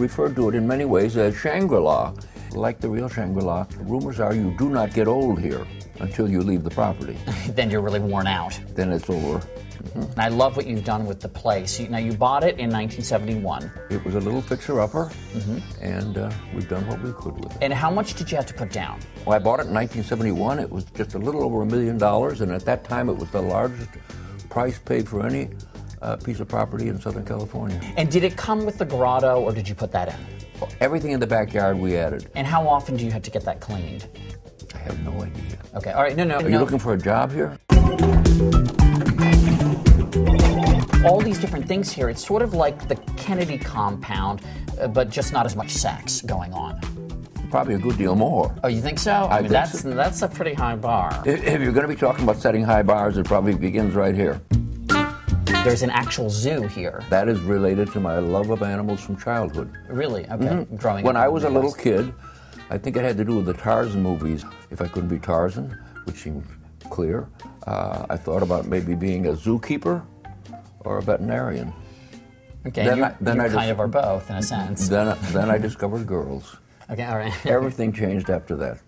referred to it in many ways as Shangri-La. Like the real Shangri-La, rumors are you do not get old here until you leave the property. Then you're really worn out. Then it's over. And I love what you've done with the place. Now, you bought it in 1971. It was a little fixer-upper, and we've done what we could with it. And how much did you have to put down? Well, I bought it in 1971. It was just a little over $1 million, and at that time it was the largest price paid for any piece of property in Southern California. And did it come with the grotto, or did you put that in? Everything in the backyard we added. And how often do you have to get that cleaned? I have no idea. Okay, all right, no. Are you looking for a job here? All these different things here, it's sort of like the Kennedy compound, but just not as much sex going on. Probably a good deal more. Oh, you think so? I mean, that's a pretty high bar. If you're going to be talking about setting high bars, it probably begins right here. There's an actual zoo here. That is related to my love of animals from childhood. Really? Okay. Growing When up I was a little kid, I think it had to do with the Tarzan movies. If I couldn't be Tarzan, which seemed clear, I thought about maybe being a zookeeper or a veterinarian. Okay, you kind of are both, in a sense. Then I discovered girls. Okay, all right. Everything changed after that.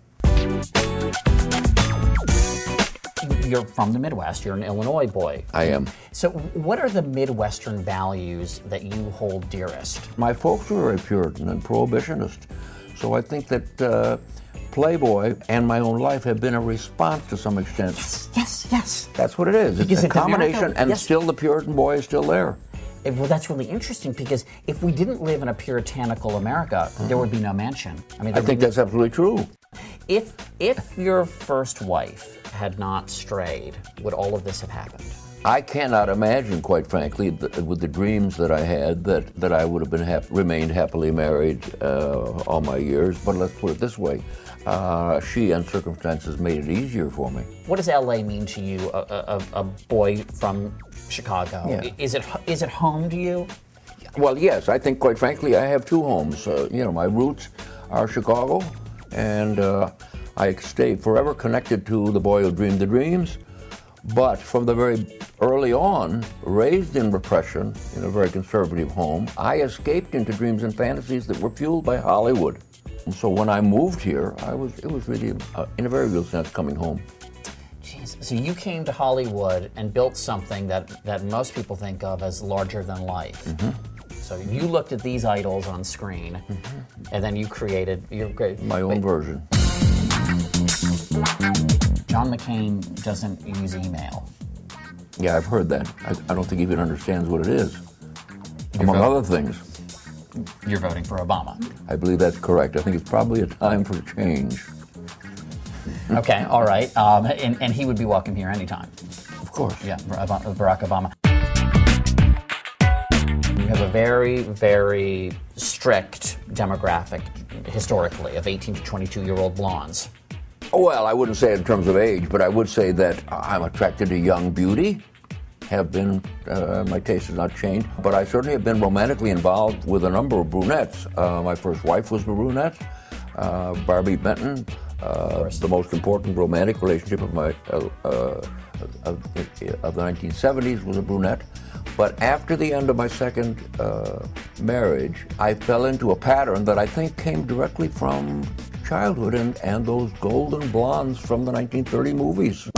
You're from the Midwest. You're an Illinois boy. I am. So what are the Midwestern values that you hold dearest? My folks were very Puritan and prohibitionist, so I think that Playboy and my own life have been a response to some extent. Yes. That's what it is. It's a combination, America, and yes. Still the Puritan boy is still there. Well, that's really interesting, because if we didn't live in a puritanical America, there would be no mansion. I think that's absolutely true. If your first wife had not strayed, would all of this have happened? I cannot imagine, quite frankly, with the dreams that I had, that I would have remained happily married all my years. But let's put it this way. She and circumstances made it easier for me. What does L.A. mean to you, a boy from Chicago? Yeah. Is it home to you? Well, yes. I think, quite frankly, I have two homes. My roots are Chicago, and I stay forever connected to the boy who dreamed the dreams. But from the very early on, raised in repression in a very conservative home, I escaped into dreams and fantasies that were fueled by Hollywood. And so when I moved here, it was really, in a very real sense, coming home. Jeez. So you came to Hollywood and built something that most people think of as larger than life. Mm-hmm. So you looked at these idols on screen, and then you created your great... My own version. John McCain doesn't use email. Yeah, I've heard that. I don't think he even understands what it is, among other things. You're voting for Obama. I believe that's correct. I think it's probably a time for change. Okay, all right. And he would be welcome here anytime. Of course. Yeah, Barack Obama. You have a very, very strict demographic, historically, of 18 to 22-year-old blondes. Well, I wouldn't say it in terms of age, but I would say that I'm attracted to young beauty. Have been, my taste has not changed, but I certainly have been romantically involved with a number of brunettes. My first wife was a brunette, Barbie Benton. The most important romantic relationship of the 1970s was a brunette. But after the end of my second marriage, I fell into a pattern that I think came directly from childhood and those golden blondes from the 1930 movies.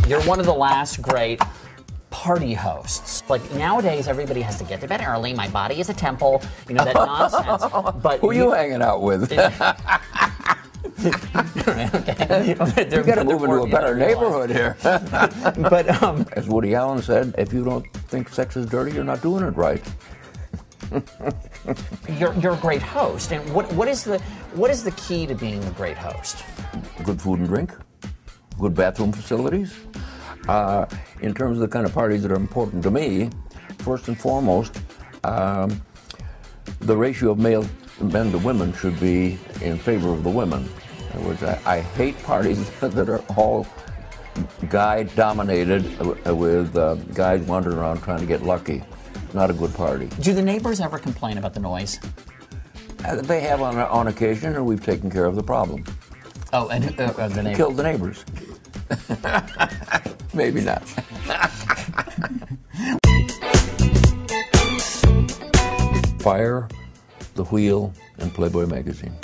You're one of the last great party hosts. Like, nowadays, everybody has to get to bed early. My body is a temple. You know, that nonsense. But who are you hanging out with? Okay. You got to move into a better neighborhood here. But as Woody Allen said, if you don't think sex is dirty, you're not doing it right. You're a great host, and what is the key to being a great host? Good food and drink, good bathroom facilities. In terms of the kind of parties that are important to me, first and foremost, the ratio of men to women should be in favor of the women. In other words, I hate parties that are all guy-dominated with guys wandering around trying to get lucky. Not a good party. Do the neighbors ever complain about the noise? They have on occasion, and we've taken care of the problem. Oh, and the neighbors. Killed the neighbors. Maybe not. Fire, The Wheel, and Playboy Magazine.